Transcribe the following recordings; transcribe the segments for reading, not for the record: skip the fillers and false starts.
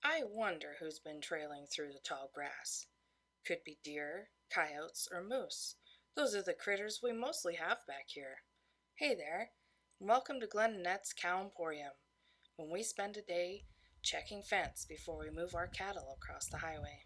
I wonder who's been trailing through the tall grass. Could be deer, coyotes, or moose. Those are the critters we mostly have back here. Hey there, and welcome to Glenn and Net's Cow Emporium, when we spend a day checking fence before we move our cattle across the highway.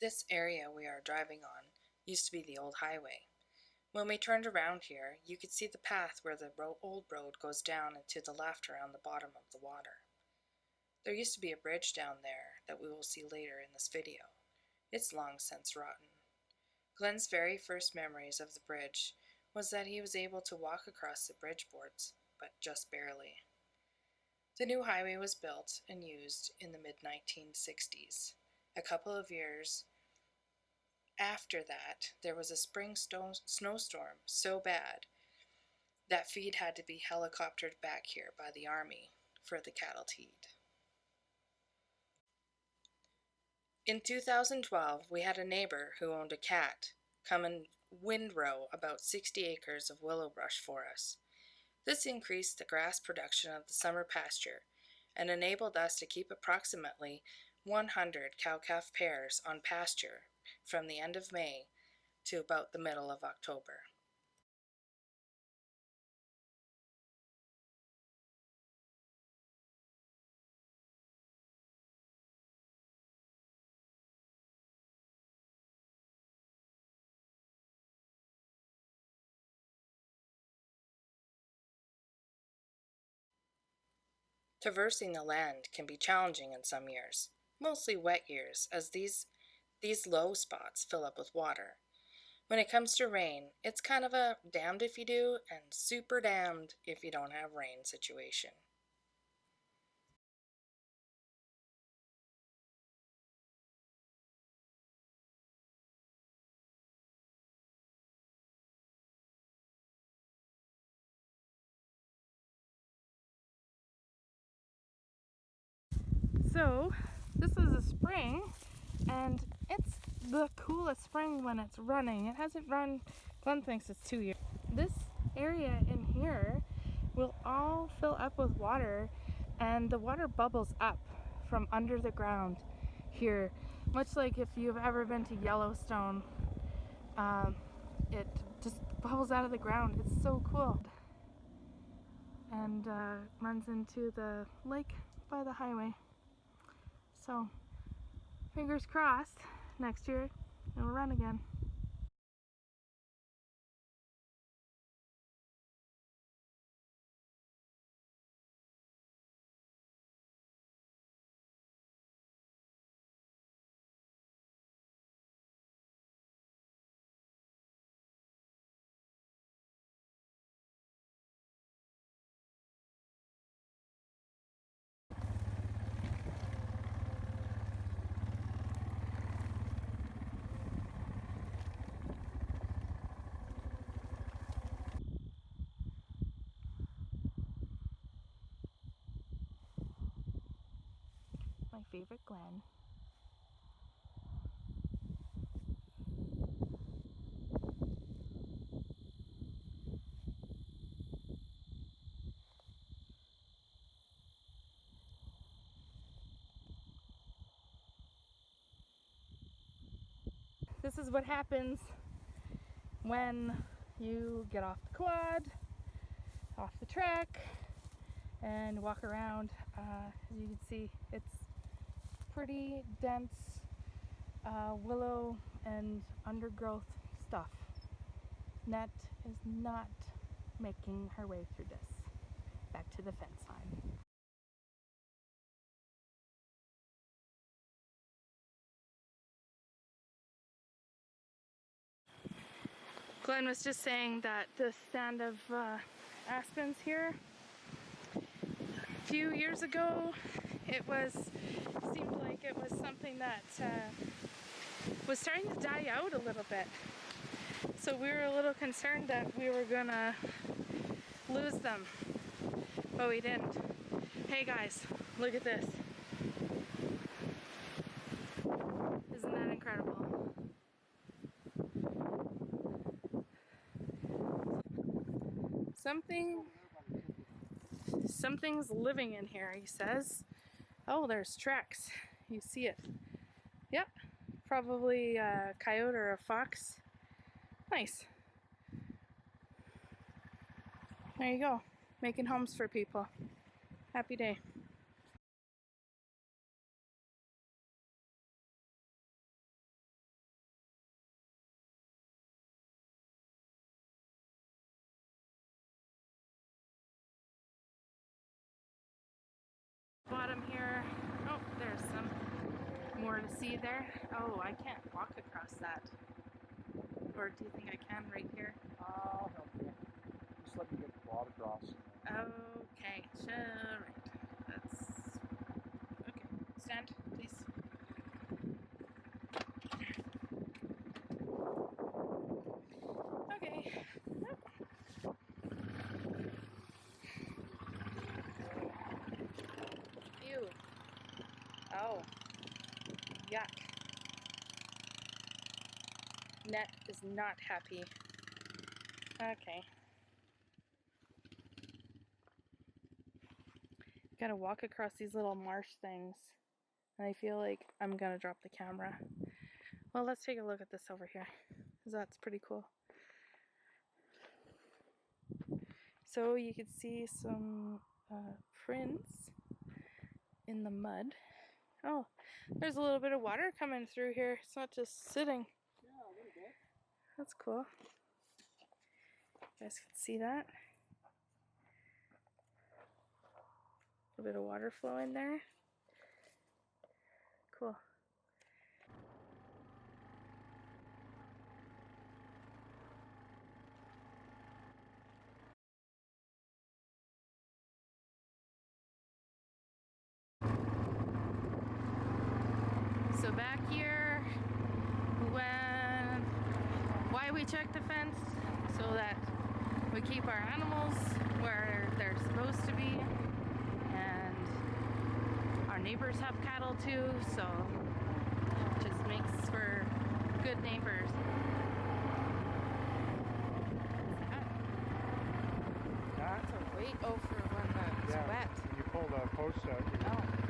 This area we are driving on used to be the old highway. When we turned around here, you could see the path where the old road goes down and to the left around the bottom of the water. There used to be a bridge down there that we will see later in this video. It's long since rotten. Glenn's very first memories of the bridge was that he was able to walk across the bridge boards, but just barely. The new highway was built and used in the mid-1960s. A couple of years after that, there was a spring snowstorm so bad that feed had to be helicoptered back here by the Army for the cattle to eat. In 2012, we had a neighbor who owned a cat come and windrow about 60 acres of willow brush for us. This increased the grass production of the summer pasture and enabled us to keep approximately 100 cow-calf pairs on pasture from the end of May to about the middle of October. Traversing the land can be challenging in some years, mostly wet years, as these low spots fill up with water. When it comes to rain, it's kind of a damned if you do and super damned if you don't have rain situation. So this is a spring, and it's the coolest spring when it's running. It hasn't run, Glenn thinks it's 2 years. This area in here will all fill up with water, and the water bubbles up from under the ground here, much like if you've ever been to Yellowstone. It just bubbles out of the ground. It's so cool, and runs into the lake by the highway. So fingers crossed, next year it'll run again. My favorite Glen. This is what happens when you get off the quad, off the track, and walk around. As you can see, it's pretty dense willow and undergrowth stuff. Net is not making her way through this. Back to the fence line. Glenn was just saying that the stand of aspens here, a few years ago, seemed like it was something that was starting to die out a little bit. So we were a little concerned that we were gonna lose them. but we didn't. Hey guys, look at this. Isn't that incredible? Something's living in here, he says. Oh, there's tracks. You see it. Yep, probably a coyote or a fox. Nice. There you go, making homes for people. Happy day. Bottom here. Oh, there's some more to see there. Oh, I can't walk across that. Or do you think I can right here? I'll help you. Just let me get the plot across. Okay, sure, right. That's okay. Stand, please. Okay. Ew. Oh. Yuck. Net is not happy. Okay. Gotta walk across these little marsh things. And I feel like I'm gonna drop the camera. Well, let's take a look at this over here, because that's pretty cool. So you can see some prints in the mud. Oh, there's a little bit of water coming through here. It's not just sitting. Yeah, a little bit. That's cool. You guys can see that. A little bit of water flowing there. Cool. So back here, why we check the fence? So that we keep our animals where they're supposed to be, and our neighbors have cattle too, so it just makes for good neighbors. That's a weight over when it's wet. When you pull the post out, Oh.